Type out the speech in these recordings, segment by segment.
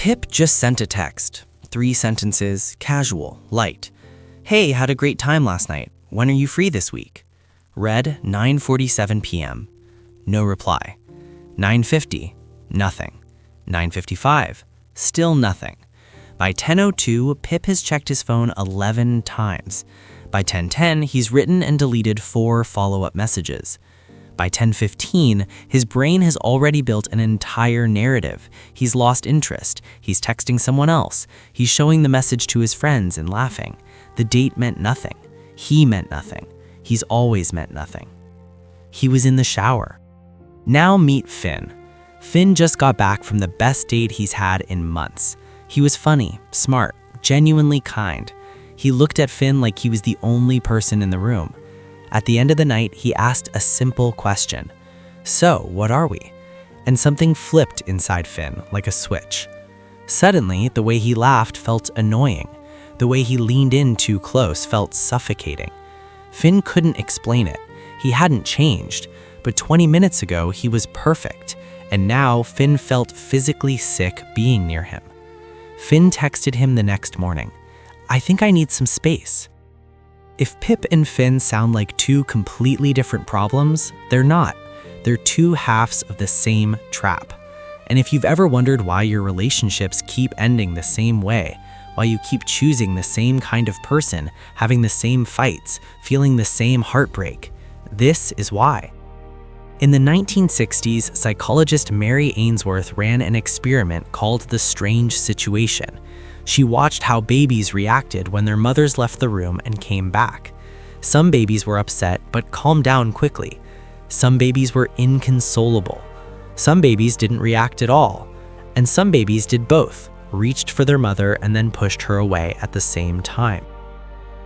Pip just sent a text. 3 sentences, casual, light. Hey, had a great time last night. When are you free this week? Read 9:47 p.m. No reply. 9:50, nothing. 9:55, still nothing. By 10:02, Pip has checked his phone 11 times. By 10:10, he's written and deleted 4 follow-up messages. By 10:15, his brain has already built an entire narrative. He's lost interest. He's texting someone else. He's showing the message to his friends and laughing. The date meant nothing. He meant nothing. He's always meant nothing. He was in the shower. Now meet Finn. Finn just got back from the best date he's had in months. He was funny, smart, genuinely kind. He looked at Finn like he was the only person in the room. At the end of the night, he asked a simple question. So, what are we? And something flipped inside Finn like a switch. Suddenly, the way he laughed felt annoying. The way he leaned in too close felt suffocating. Finn couldn't explain it. He hadn't changed, but 20 minutes ago, he was perfect. And now, Finn felt physically sick being near him. Finn texted him the next morning. I think I need some space. If Pip and Finn sound like 2 completely different problems, they're not. They're 2 halves of the same trap. And if you've ever wondered why your relationships keep ending the same way, why you keep choosing the same kind of person, having the same fights, feeling the same heartbreak, this is why. In the 1960s, psychologist Mary Ainsworth ran an experiment called the strange situation. She watched how babies reacted when their mothers left the room and came back. Some babies were upset but calmed down quickly. Some babies were inconsolable. Some babies didn't react at all. And some babies did both, reached for their mother and then pushed her away at the same time.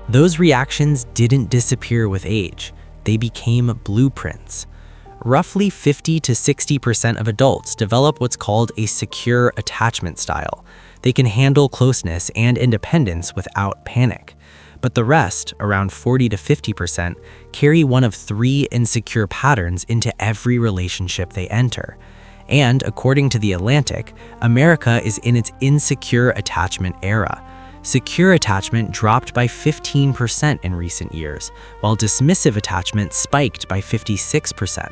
Those reactions didn't disappear with age. They became blueprints. Roughly 50 to 60% of adults develop what's called a secure attachment style. They can handle closeness and independence without panic. But the rest, around 40 to 50%, carry one of 3 insecure patterns into every relationship they enter. And according to The Atlantic, America is in its insecure attachment era. Secure attachment dropped by 15% in recent years, while dismissive attachment spiked by 56%.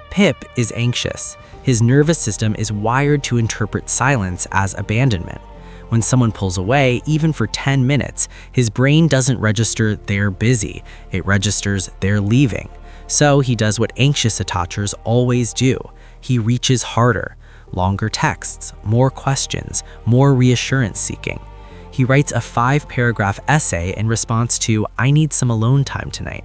Pip is anxious. His nervous system is wired to interpret silence as abandonment. When someone pulls away, even for 10 minutes, his brain doesn't register they're busy, it registers they're leaving. So he does what anxious attachers always do. He reaches harder, longer texts, more questions, more reassurance seeking. He writes a 5-paragraph essay in response to, I need some alone time tonight.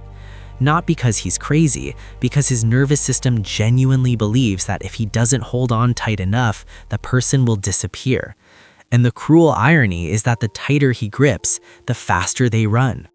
Not because he's crazy, because his nervous system genuinely believes that if he doesn't hold on tight enough, the person will disappear. And the cruel irony is that the tighter he grips, the faster they run.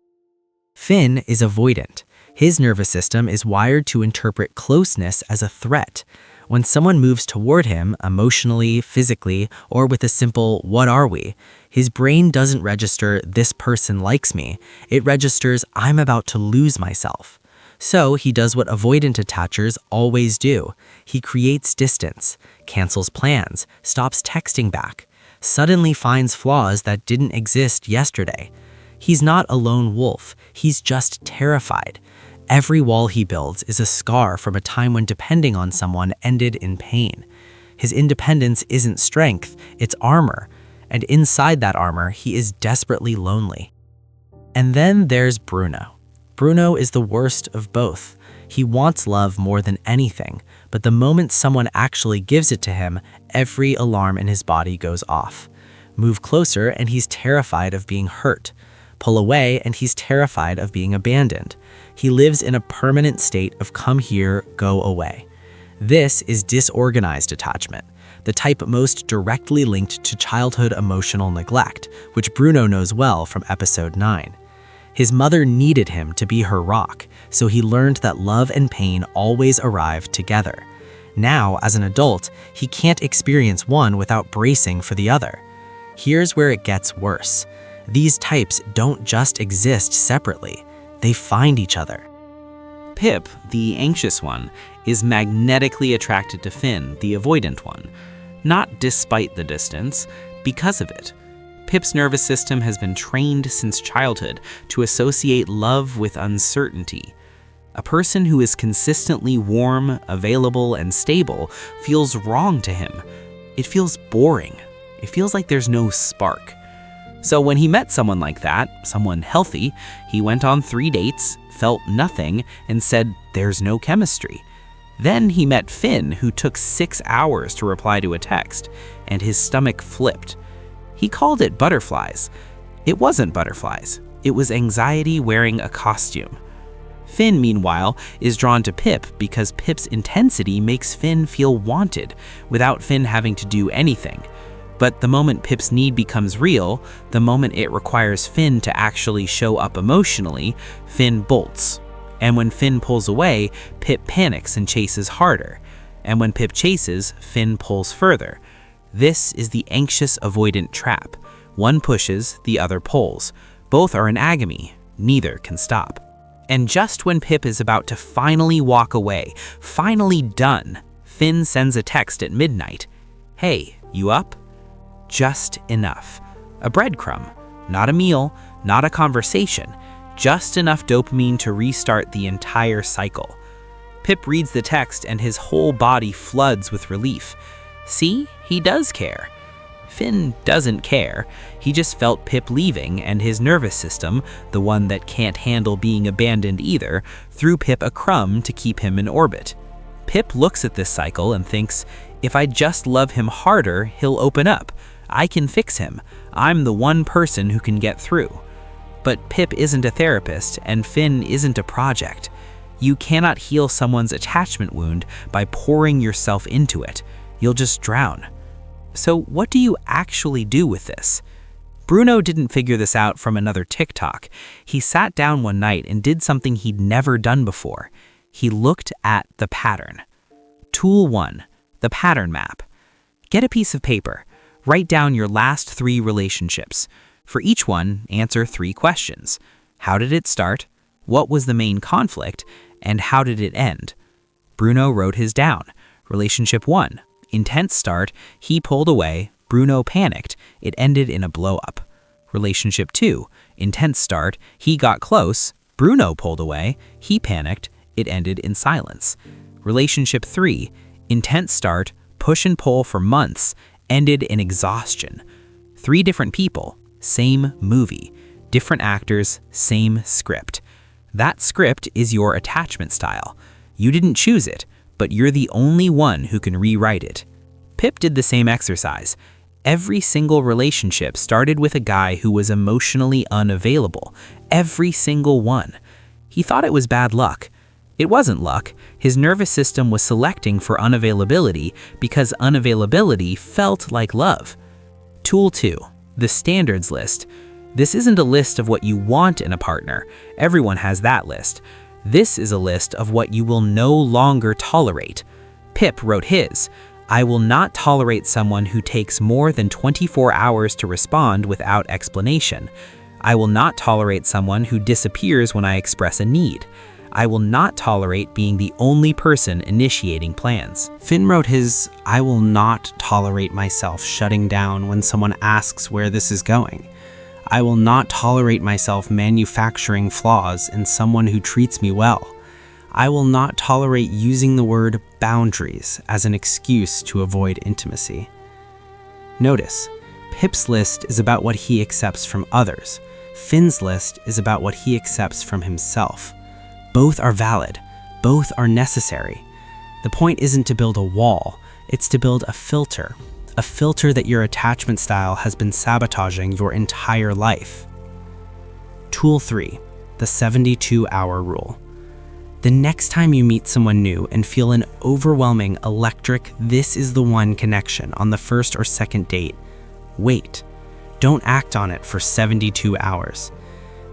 Finn is avoidant. His nervous system is wired to interpret closeness as a threat. When someone moves toward him, emotionally, physically, or with a simple, what are we? His brain doesn't register, this person likes me. It registers, I'm about to lose myself. So he does what avoidant attachers always do. He creates distance, cancels plans, stops texting back, suddenly finds flaws that didn't exist yesterday. He's not a lone wolf, he's just terrified. Every wall he builds is a scar from a time when depending on someone ended in pain. His independence isn't strength, it's armor. And inside that armor, he is desperately lonely. And then there's Bruno. Bruno is the worst of both. He wants love more than anything, but the moment someone actually gives it to him, every alarm in his body goes off. Move closer and he's terrified of being hurt. Pull away and he's terrified of being abandoned. He lives in a permanent state of come here, go away. This is disorganized attachment, the type most directly linked to childhood emotional neglect, which Bruno knows well from episode 9. His mother needed him to be her rock, so he learned that love and pain always arrive together. Now, as an adult, he can't experience one without bracing for the other. Here's where it gets worse. These types don't just exist separately, they find each other. Pip, the anxious one, is magnetically attracted to Finn, the avoidant one. Not despite the distance, because of it. Pip's nervous system has been trained since childhood to associate love with uncertainty. A person who is consistently warm, available, and stable feels wrong to him. It feels boring. It feels like there's no spark. So when he met someone like that, someone healthy, he went on 3 dates, felt nothing, and said, "There's no chemistry." Then he met Finn, who took 6 hours to reply to a text, and his stomach flipped. He called it butterflies. It wasn't butterflies. It was anxiety wearing a costume. Finn, meanwhile, is drawn to Pip because Pip's intensity makes Finn feel wanted, without Finn having to do anything. But the moment Pip's need becomes real, the moment it requires Finn to actually show up emotionally, Finn bolts. And when Finn pulls away, Pip panics and chases harder. And when Pip chases, Finn pulls further. This is the anxious-avoidant trap. One pushes, the other pulls. Both are in agony. Neither can stop. And just when Pip is about to finally walk away, finally done, Finn sends a text at midnight. "Hey, you up?" Just enough. A breadcrumb. Not a meal, not a conversation. Just enough dopamine to restart the entire cycle. Pip reads the text and his whole body floods with relief. See, he does care. Finn doesn't care. He just felt Pip leaving, and his nervous system, the one that can't handle being abandoned either, threw Pip a crumb to keep him in orbit. Pip looks at this cycle and thinks, if I just love him harder, he'll open up. I can fix him. I'm the one person who can get through. But Pip isn't a therapist, and Finn isn't a project. You cannot heal someone's attachment wound by pouring yourself into it. You'll just drown. So what do you actually do with this? Bruno didn't figure this out from another TikTok. He sat down one night and did something he'd never done before. He looked at the pattern. Tool 1, the pattern map. Get a piece of paper. Write down your last 3 relationships. For each one, answer 3 questions. How did it start? What was the main conflict? And how did it end? Bruno wrote his down. Relationship 1. Intense start, he pulled away, Bruno panicked, it ended in a blow-up. Relationship 2. Intense start, he got close, Bruno pulled away, he panicked, it ended in silence. Relationship 3. Intense start, push and pull for months, ended in exhaustion. 3 different people, same movie. Different actors, same script. That script is your attachment style. You didn't choose it, but you're the only one who can rewrite it. Pip did the same exercise. Every single relationship started with a guy who was emotionally unavailable. Every single one. He thought it was bad luck. It wasn't luck. His nervous system was selecting for unavailability because unavailability felt like love. Tool 2, the standards list. This isn't a list of what you want in a partner. Everyone has that list. This is a list of what you will no longer tolerate. Pip wrote his. I will not tolerate someone who takes more than 24 hours to respond without explanation. I will not tolerate someone who disappears when I express a need. I will not tolerate being the only person initiating plans. Finn wrote his, I will not tolerate myself shutting down when someone asks where this is going. I will not tolerate myself manufacturing flaws in someone who treats me well. I will not tolerate using the word boundaries as an excuse to avoid intimacy. Notice, Pip's list is about what he accepts from others. Finn's list is about what he accepts from himself. Both are valid. Both are necessary. The point isn't to build a wall. It's to build a filter that your attachment style has been sabotaging your entire life. Tool 3, the 72-hour rule. The next time you meet someone new and feel an overwhelming, electric, this is the one connection on the first or second date, wait. Don't act on it for 72 hours.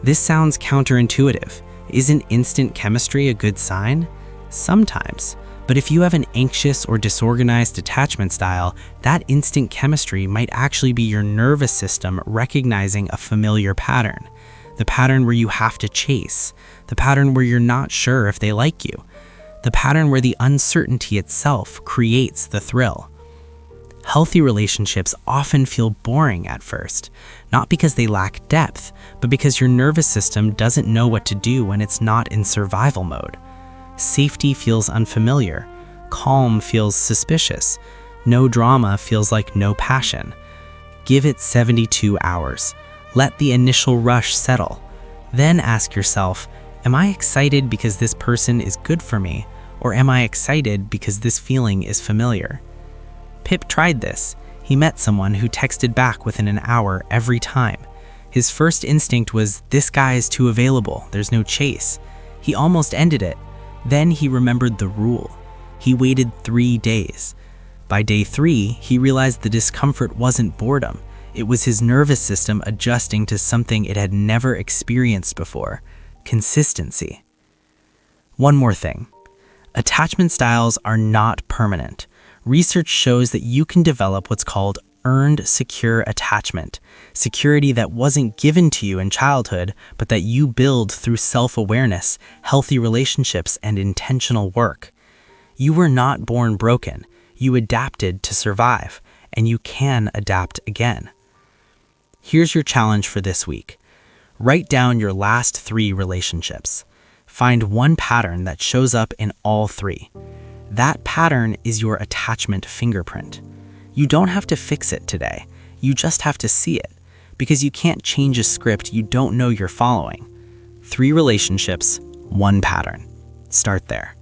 This sounds counterintuitive. Isn't instant chemistry a good sign? Sometimes. But if you have an anxious or disorganized attachment style, that instant chemistry might actually be your nervous system recognizing a familiar pattern. The pattern where you have to chase. The pattern where you're not sure if they like you. The pattern where the uncertainty itself creates the thrill. Healthy relationships often feel boring at first, not because they lack depth, but because your nervous system doesn't know what to do when it's not in survival mode. Safety feels unfamiliar, calm feels suspicious, no drama feels like no passion. Give it 72 hours. Let the initial rush settle. Then ask yourself, am I excited because this person is good for me, or am I excited because this feeling is familiar? Pip tried this. He met someone who texted back within an hour every time. His first instinct was, this guy is too available, there's no chase. He almost ended it. Then he remembered the rule. He waited 3 days. By day 3, he realized the discomfort wasn't boredom. It was his nervous system adjusting to something it had never experienced before: consistency. One more thing. Attachment styles are not permanent. Research shows that you can develop what's called earned secure attachment, security that wasn't given to you in childhood, but that you build through self-awareness, healthy relationships, and intentional work. You were not born broken. You adapted to survive, and you can adapt again. Here's your challenge for this week. Write down your last 3 relationships. Find one pattern that shows up in all 3. That pattern is your attachment fingerprint. You don't have to fix it today. You just have to see it, because you can't change a script you don't know you're following. 3 relationships, 1 pattern. Start there.